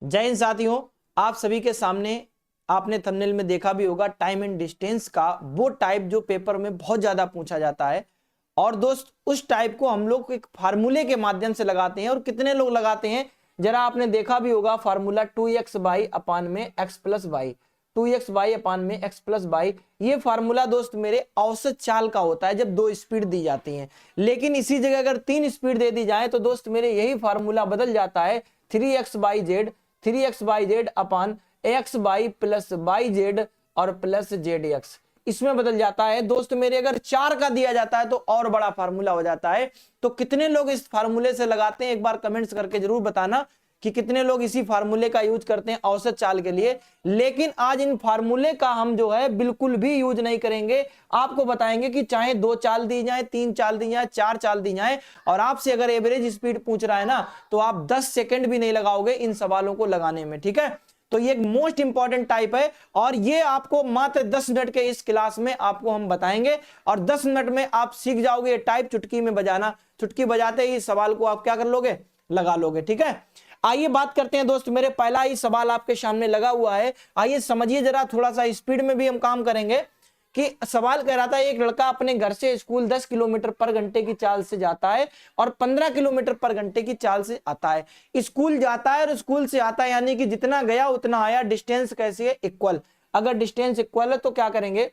जय हिंद साथियों, आप सभी के सामने आपने थंबनेल में देखा भी होगा टाइम एंड डिस्टेंस का वो टाइप जो पेपर में बहुत ज्यादा पूछा जाता है। और दोस्त उस टाइप को हम लोग एक फार्मूले के माध्यम से लगाते हैं। और कितने लोग लगाते हैं जरा आपने देखा भी होगा, फार्मूला 2x बाई अपान में x plus by, 2x by upon में x प्लस बाई। ये फार्मूला दोस्त मेरे औसत चाल का होता है जब दो स्पीड दी जाती हैं। लेकिन इसी जगह अगर 3 स्पीड दे दी जाए तो दोस्त मेरे यही फार्मूला बदल जाता है 3x by Z, 3x by z upon x by plus by Z और प्लस जेड एक्स, इसमें बदल जाता है। दोस्त मेरे अगर 4 का दिया जाता है तो और बड़ा फार्मूला हो जाता है। तो कितने लोग इस फार्मूले से लगाते हैं, एक बार कमेंट्स करके जरूर बताना कि कितने लोग इसी फार्मूले का यूज करते हैं औसत चाल के लिए। लेकिन आज इन फार्मूले का हम जो है बिल्कुल भी यूज नहीं करेंगे। आपको बताएंगे कि चाहे 2 चाल दी जाए, 3 चाल दी जाए, 4 चाल दी जाए, और आपसे अगर एवरेज स्पीड पूछ रहा है ना तो आप 10 सेकंड भी नहीं लगाओगे इन सवालों को लगाने में। ठीक है, तो ये एक मोस्ट इंपॉर्टेंट टाइप है और ये आपको मात्र 10 मिनट के इस क्लास में आपको हम बताएंगे। और 10 मिनट में आप सीख जाओगे ये टाइप चुटकी में बजाना। चुटकी बजाते ही सवाल को आप क्या कर लोगे, लगा लोगे। ठीक है, आइए बात करते हैं दोस्त मेरे। पहला ही सवाल आपके सामने लगा हुआ है, आइए समझिए जरा। थोड़ा सा स्पीड में भी हम काम करेंगे कि सवाल कह रहा था एक लड़का अपने घर से स्कूल 10 किलोमीटर पर घंटे की चाल से जाता है और 15 किलोमीटर पर घंटे की चाल से आता है। स्कूल जाता है और स्कूल से आता है, यानी कि जितना गया उतना आया। डिस्टेंस कैसी है, इक्वल। अगर डिस्टेंस इक्वल है तो क्या करेंगे,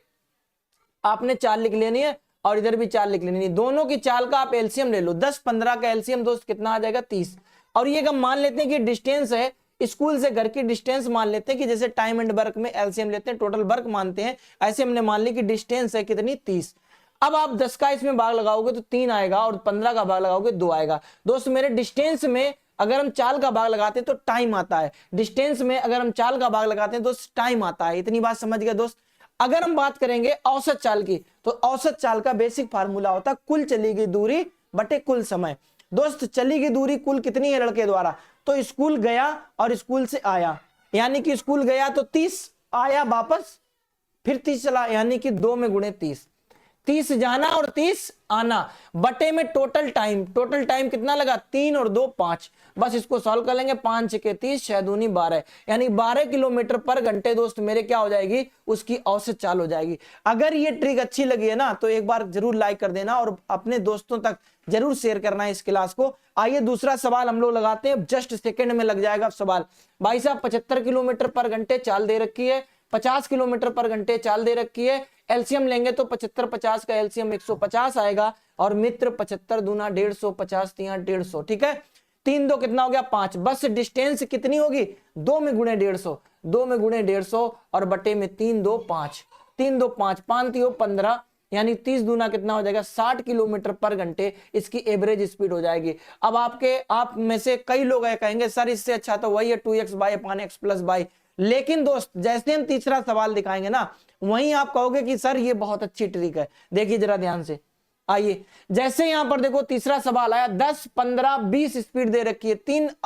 आपने चाल लिख लेनी है और इधर भी चाल लिख लेनी है। दोनों की चाल का आप एलसीएम ले लो। 10-15 का एलसीएम दोस्त कितना आ जाएगा, 30। और ये हम मान लेते हैं कि डिस्टेंस है, स्कूल से घर की डिस्टेंस मान लेते हैं कि जैसे टाइम एंड वर्क में एलसीएम लेते हैं, टोटल वर्क मानते हैं, ऐसे हमने मान ली कि डिस्टेंस है कितनी, 30। अब आप 10 का इसमें भाग लगाओगे तो 3 आएगा और 15 का भाग लगाओगे 2 आएगा। दोस्त मेरे डिस्टेंस में अगर हम चाल का भाग लगाते हैं तो टाइम आता है, डिस्टेंस में अगर हम चाल का भाग लगाते हैं तो टाइम आता है। इतनी बात समझ गए दोस्त। अगर हम बात करेंगे औसत चाल की तो औसत चाल का बेसिक फार्मूला होता है कुल चली गई दूरी बटे कुल समय। दोस्त चली गई दूरी कुल कितनी है लड़के द्वारा, तो स्कूल गया और स्कूल से आया, यानी कि स्कूल गया तो 30, आया वापस फिर 30 चला, यानी कि 2 में गुणे 30। 30 जाना और 30 आना बटे में टोटल टाइम। टोटल टाइम कितना लगा, 3 और 2 5। बस इसको सॉल्व कर लेंगे, 5 छके 30, 6 दूनी 12, यानी 12 किलोमीटर पर घंटे दोस्त मेरे क्या हो जाएगी, उसकी औसत चाल हो जाएगी। अगर ये ट्रिक अच्छी लगी है ना तो एक बार जरूर लाइक कर देना और अपने दोस्तों तक जरूर शेयर करना है इस क्लास को। आइए दूसरा सवाल हम लोग लगाते हैं, जस्ट सेकंड में लग जाएगा सवाल। भाई साहब 75 किलोमीटर पर घंटे चाल दे रखी है, 50 किलोमीटर पर घंटे चाल दे रखी है। एलसीएम लेंगे तो 75-50 का एलसीएम 150 आएगा और मित्र 75 दूना 150, 50 तिया 150। ठीक है, 3 2 कितना हो गया, 5। बस डिस्टेंस कितनी होगी, 2 में गुणे 150, 2 में गुणे 150 और बटे में 3 2 5, 3 2 5, 5 3 15, यानी 30 दूना कितना हो जाएगा, 60 किलोमीटर पर घंटे इसकी एवरेज स्पीड हो जाएगी। अब आप में से कई लोग कहेंगे सर इससे अच्छा तो वही है 2x by upon x plus by. लेकिन दोस्त जैसे हम तीसरा सवाल दिखाएंगे ना वहीं आप कहोगे कि सर ये बहुत अच्छी ट्रिक है। देखिए जरा ध्यान से, आइए जैसे यहां पर देखो तीसरा सवाल आया, 10 15 20 स्पीड दे रखी है,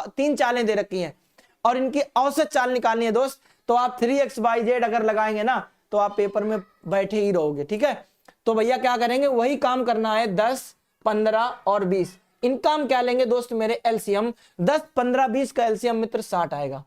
तीन चालें दे रखी हैं और इनकी औसत चाल निकालनी है दोस्त। तो आप 3x बाई जेड अगर लगाएंगे ना तो आप पेपर में बैठे ही रहोगे। ठीक है, तो भैया क्या करेंगे, वही काम करना है, 10 15 और 20। इनका हम क्या लेंगे दोस्त मेरे, एलसीएम। 10 15 20 का एलसीएम मित्र 60 आएगा,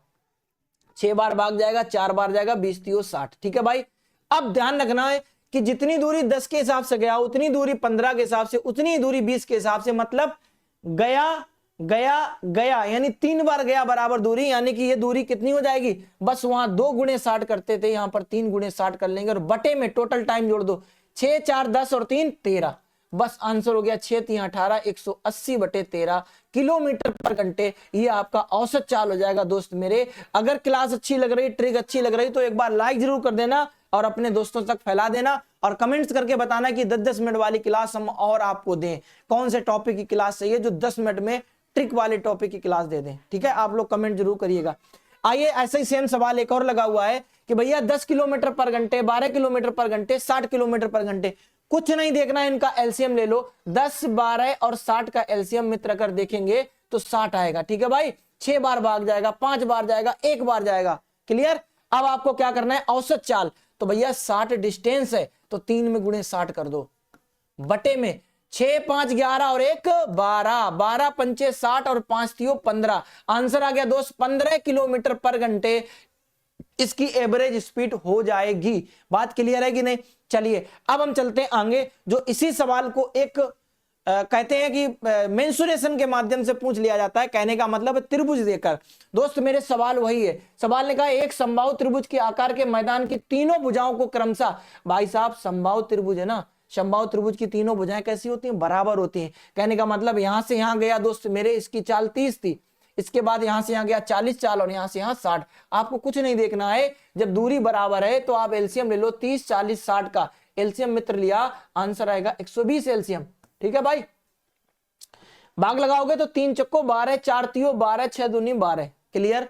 6 बार भाग जाएगा, 4 बार जाएगा, 20 3 60। ठीक है भाई, अब ध्यान रखना है कि जितनी दूरी 10 के हिसाब से गया उतनी दूरी 15 के हिसाब से, उतनी दूरी 20 के हिसाब से, मतलब गया गया गया, यानी 3 बार गया बराबर दूरी, यानी कि ये दूरी कितनी हो जाएगी, बस वहां 2 गुणे 60 करते थे, यहां पर 3 गुणे 60 कर लेंगे और बटे में टोटल टाइम जोड़ दो, 6 4 10 और 3 13। बस आंसर हो गया 6 3 18, 180 बटे 13 किलोमीटर पर घंटे। ये आपका औसत चाल हो जाएगा दोस्त मेरे। अगर क्लास अच्छी लग रही, ट्रिक अच्छी लग रही तो एक बार लाइक जरूर कर देना और अपने दोस्तों तक फैला देना और कमेंट्स करके बताना कि 10-10 मिनट वाली क्लास हम और आपको दें, कौन से टॉपिक की क्लास चाहिए जो 10 मिनट में ट्रिक वाले टॉपिक की क्लास दे दें। ठीक है, आप लोग कमेंट जरूर करिएगा। आइए ऐसे ही सेम सवाल एक और लगा हुआ है कि भैया 10 किलोमीटर पर घंटे, 12 किलोमीटर पर घंटे, 60 किलोमीटर पर घंटे, कुछ नहीं देखना है, इनका एलसीएम ले लो। 10 12 और 60 का एलसीएम मित्र अगर देखेंगे तो 60 आएगा। ठीक है भाई, 6 बार भाग जाएगा, 5 बार जाएगा, 1 बार जाएगा। क्लियर, अब आपको क्या करना है, औसत चाल। तो भैया 60 डिस्टेंस है तो 3 में गुणे 60 कर दो, बटे में 6 5 11 और 1 12, 12 पंचे 60 और 5 तियो 15। आंसर आ गया दोस्त 15 किलोमीटर पर घंटे इसकी एवरेज स्पीड हो जाएगी। बात क्लियर है कि नहीं? चलिए अब हम चलते हैं आगे, जो इसी सवाल को एक कहते हैं कि मेंसुरेशन के माध्यम से पूछ लिया जाता है। कहने का मतलब है त्रिभुज देकर। दोस्त मेरे सवाल वही है, सवाल ने कहा एक समबाहु त्रिभुज के आकार के मैदान की तीनों भुजाओं को क्रमशः, भाई साहब समबाहु त्रिभुज है ना, समबाहु त्रिभुज की तीनों भुजाएं कैसी होती हैं? बराबर होती हैं। कहने का मतलब यहां से यहां गया दोस्त मेरे, इसकी चाल 30 थी, इसके बाद यहां से यहां गया 40 चाल और यहां से यहां 60। आपको कुछ नहीं देखना है, जब दूरी बराबर है तो आप एलसीएम ले लो 30 40 60 का एलसीएम मित्र लिया, आंसर आएगा 120 एलसीएम। ठीक है भाई, भाग लगाओगे तो 3 चक्को 12, 4 तियो 12, 6 दूनी 12। क्लियर?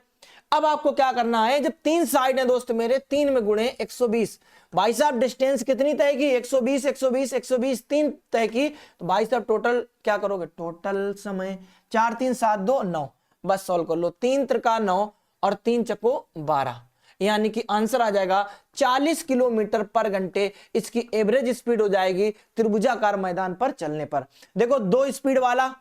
अब आपको क्या करना है, जब 3 साइड है दोस्त मेरे, 3 में गुणे 120। भाई साहब डिस्टेंस कितनी तय की? 120 120 120 3 तय की। तो भाई साहब टोटल क्या करोगे? टोटल समय 4 3 7 2 9, बस सॉल्व कर लो। 3 त्रिका 9 और 3 चक्को 12, यानी कि आंसर आ जाएगा 40 किलोमीटर पर घंटे इसकी एवरेज स्पीड हो जाएगी त्रिभुजाकार मैदान पर चलने पर। देखो 2 स्पीड वाला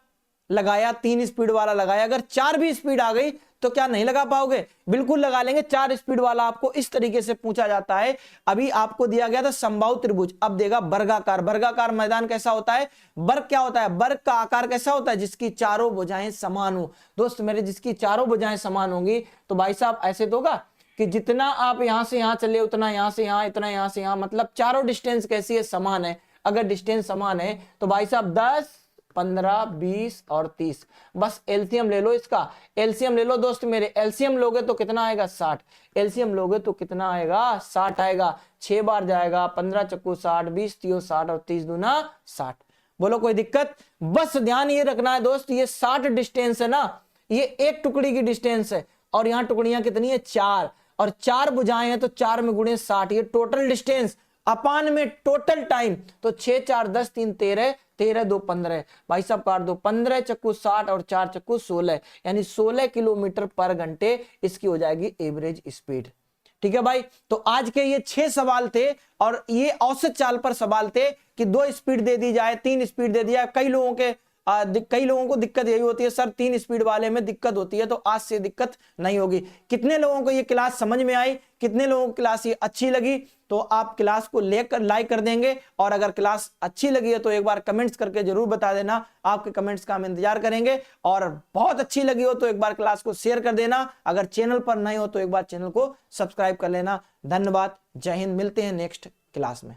लगाया, 3 स्पीड वाला लगाया, अगर 4 भी स्पीड आ गई तो क्या नहीं लगा पाओगे? बिल्कुल लगा लेंगे। 4 स्पीड वाला आपको इस तरीके से पूछा जाता है। अभी आपको दिया गया था समबाहु त्रिभुज, अब देगा वर्गाकार। वर्गाकार मैदान कैसा होता है? वर्ग क्या होता है? वर्ग का आकार कैसा होता है? जिसकी चारों भुजाएं समान हो। दोस्त मेरे जिसकी चारों भुजाएं समान होंगी तो भाई साहब ऐसे तो होगा कि जितना आप यहां से यहां चले उतना यहां से यहां, इतना यहां से यहां, मतलब चारों डिस्टेंस कैसी है? समान है। अगर डिस्टेंस समान है तो भाई साहब 10 15 20 और 30, बस एलसीएम ले लो इसका। एलसीएम ले लो दोस्त मेरे, एलसीएम लोगे तो कितना आएगा? 60। एलसीएम लोगे तो कितना आएगा? 60 आएगा। 6 बार जाएगा, 15 चक्कू 60, 20 तियो 60 और 30 दूना 60। बोलो कोई दिक्कत? बस ध्यान ये रखना है दोस्त, ये 60 डिस्टेंस है ना, ये एक टुकड़ी की डिस्टेंस है और यहां टुकड़ियां कितनी है? 4, और 4 भुजाएं हैं तो 4 में गुणे 60, ये टोटल डिस्टेंस अपान में टोटल टाइम। तो 6 4 10 3 13, 13 2 15, भाई साहब काट दो, 15 चक्कू 60 और 4 चक्कू 16, यानी 16 किलोमीटर पर घंटे इसकी हो जाएगी एवरेज स्पीड। ठीक है भाई, तो आज के ये 6 सवाल थे और ये औसत चाल पर सवाल थे कि 2 स्पीड दे दी जाए, 3 स्पीड दे दिया। कई लोगों को दिक्कत यही होती है, सर 3 स्पीड वाले में दिक्कत होती है, तो आज से दिक्कत नहीं होगी। कितने लोगों को ये क्लास समझ में आई? कितने लोगों को क्लास ये अच्छी लगी? तो आप क्लास को लेकर लाइक कर देंगे, और अगर क्लास अच्छी लगी है तो एक बार कमेंट्स करके जरूर बता देना। आपके कमेंट्स का हम इंतजार करेंगे। और बहुत अच्छी लगी हो तो एक बार क्लास को शेयर कर देना। अगर चैनल पर नए हो तो एक बार चैनल को सब्सक्राइब कर लेना। धन्यवाद, जय हिंद, मिलते हैं नेक्स्ट क्लास में।